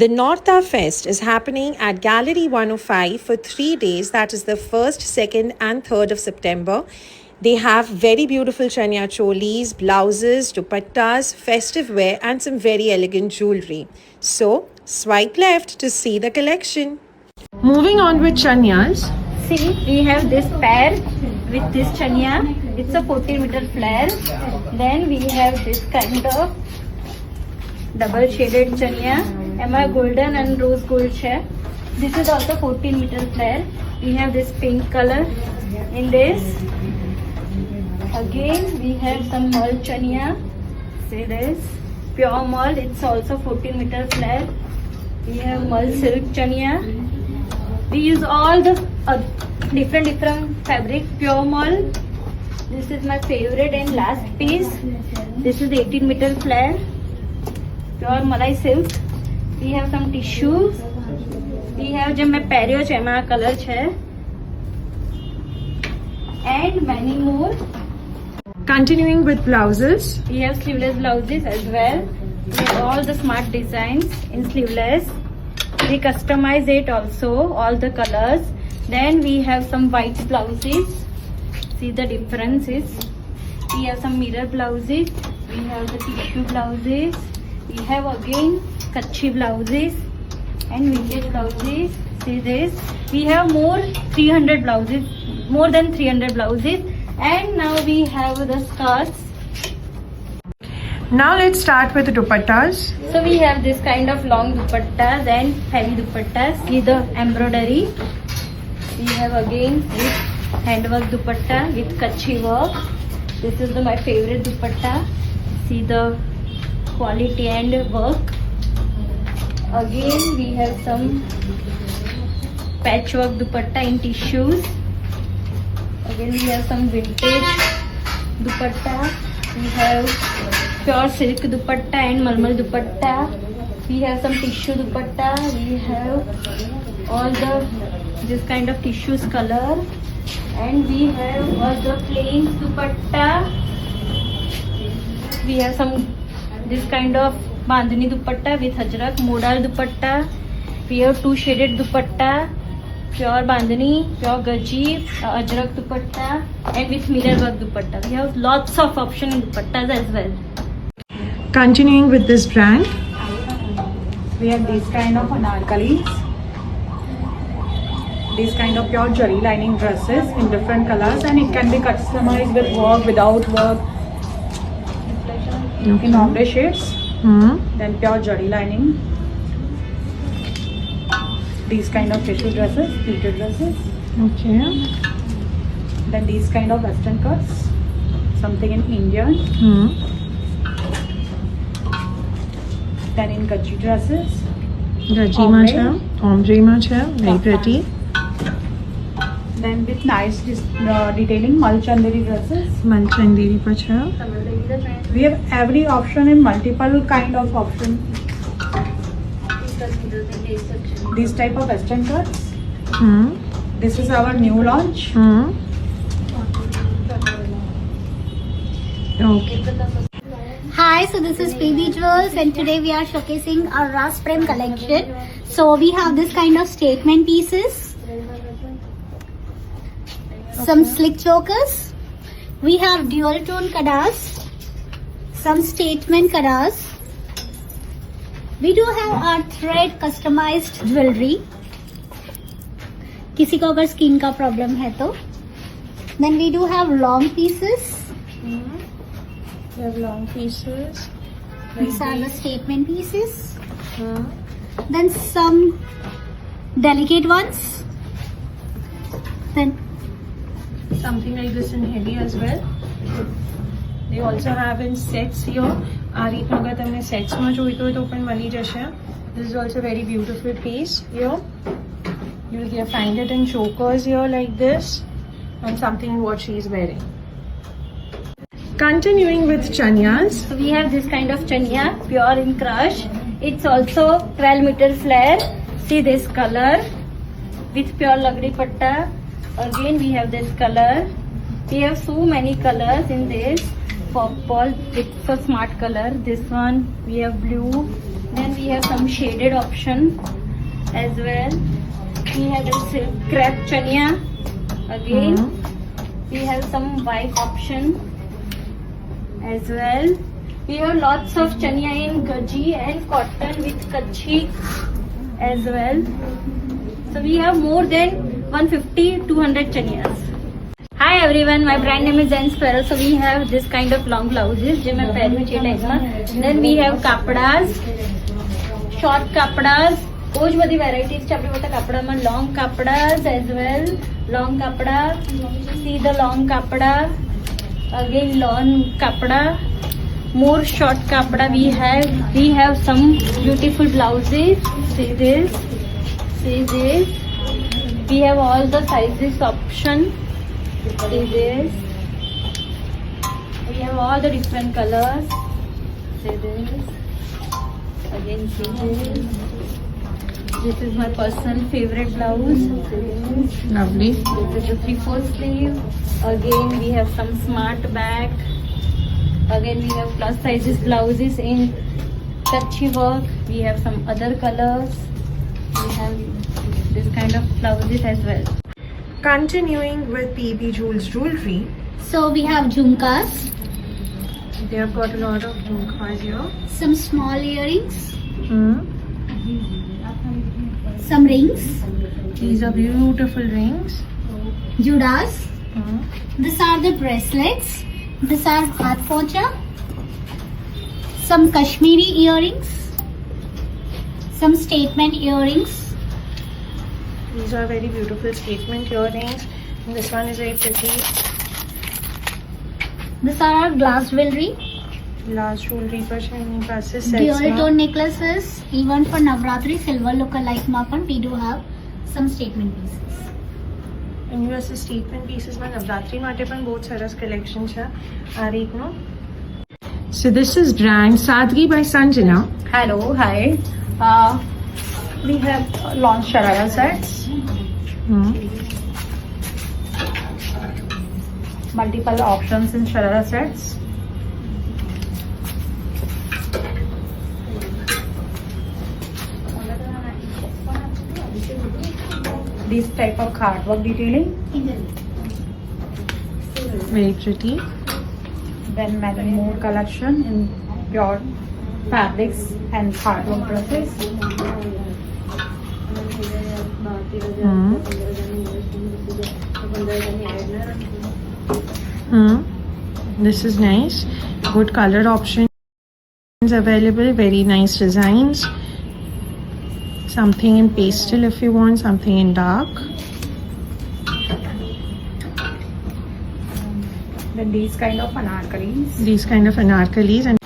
The Northa Fest is happening at Gallery 105 for 3 days. That is the 1st, 2nd, and 3rd of September. They have very beautiful chania cholis, blouses, dupattas, festive wear, and some very elegant jewelry. So, swipe left to see the collection. Moving on with chanias. See, we have this pair with this chania. It's a 14-meter flare. Then we have this kind of double shaded chania. Emma golden and rose gold share. This is also 14-meter flare. We have this pink color in this. Again, we have some mul chania. See this pure mul. It's also 14-meter flare. We have mul silk chania. We use all the different fabric. Pure mul. This is my favorite and last piece. This is 18-meter flare. Pure malai silk. We have some tissue. We have जब मैं पैरियो Chema colour है and many more. Continuing with blouses. We have sleeveless blouses as well. We have all the smart designs in sleeveless. We customize it also, all the colors. Then we have some white blouses. See the differences. We have some mirror blouses. We have the tissue blouses. We have again kachi blouses and vintage blouses. See this. We have more 300 blouses, more than 300 blouses. And now we have the skirts. Now let's start with the dupattas. So we have this kind of long dupattas and heavy dupattas. See the embroidery. We have again this handwork dupatta with kachi work. This is my favorite dupatta. See the quality and work. Again we have some patchwork dupatta in tissues. Again we have some vintage dupatta. We have pure silk dupatta and malmal dupatta. We have some tissue dupatta. We have all the this kind of tissues color, and we have all the plain dupatta. We have some this kind of bandhani dupatta with hajrak, modal dupatta. We have two shaded dupatta, pure bandhani, pure gaji, ajrak dupatta, and with mirror work dupatta. We have lots of options in dupattas as well. Continuing with this brand. We have this kind of anarkalis, this kind of pure jari lining dresses in different colors, and it can be customized with work, without work, in ombre shades. Then pure jari lining. These kind of tissue dresses, pleated dresses. Okay. Then these kind of western cuts, something in Indian. Then in gaji dresses. Gaji ma chha, ombre ma chha, very pretty. Then with nice detailing mulchandari dresses. Malchandiri pa chha. We have every option in multiple kind of option. This type of western cuts. This is our new launch. Okay. Hi, so this is Preeti Jewels and today we are showcasing our Ras Prem collection. So we have this kind of statement pieces, some slick chokers, we have dual tone kadas, some statement kadas. We do have our thread customized jewelry. किसी को अगर skin का problem है तो. Then we do have long pieces. We have long pieces. These are the statement pieces. Then some delicate ones. Then Something like this in heavy as well. They also have in sets here. આ રીતનું અગર તમને સેટ્સમાં જોઈતો હોય તો પણ મળી જશે. This is also a very beautiful piece here. You will find it in chokers here like this, and something what she is wearing. Continuing with chanias. So we have this kind of chania, pure in crush. It's also 12-meter flare. See this color with pure lagdi patta. Again we have this color. We have so many colors in this. Purple, it's a smart color. This one we have blue. Then we have some shaded option as well. We have the silk crepe chania. Again, we have some white option as well. We have lots of chania in gaji and cotton with kachi as well. So we have more than 150-200 chanias. Hi everyone, my brand name is Zen Sparrow. So we have this kind of long blouses जो मैं पहन रही हूँ. Then we have kapadas, short kapadas. कुछ बड़ी varieties चापड़ी बता कपड़ा में long kapadas as well. Long kapda, see the long kapda. Again long kapda. More short kapda we have. We have some beautiful blouses. See this. See this. We have all the sizes option. See this. We have all the different colors. See this. Again see this. This is my personal favorite blouse. See this. Lovely. This is the 3/4 sleeve. Again we have some smart bag. Again we have plus sizes blouses in touchy work. We have some other colors. We have this kind of blouses as well. Continuing with PB Jewels jewelry, So we have jhumkas, they have got a lot of jhumkas here. some small earrings, some rings, These are beautiful rings. judas. These are the bracelets. These are hath pocha. Some Kashmiri earrings. Some statement earrings. These are very beautiful statement earrings. And this one is very pretty. These are our glass jewelry. Glass jewelry पर shining glasses Dual sets tone necklaces. Even for Navratri silver look-alike marker, we do have some statement pieces. And US statement pieces માં નવરાત્રી માટે પણ બહુ સરસ collection છે આ રીતનું. So this is brand Sadgi by Sanjana. Hello, hi. We have launched Sharara sets. Multiple options in Sharara sets. This type of cardwork detailing. Very pretty. Then many more collection in pure fabrics and cardwork dresses. This is nice. Good color options available. Very nice designs. Something in pastel if you want, something in dark. Then these kind of anarkalis. These kind of anarkalis and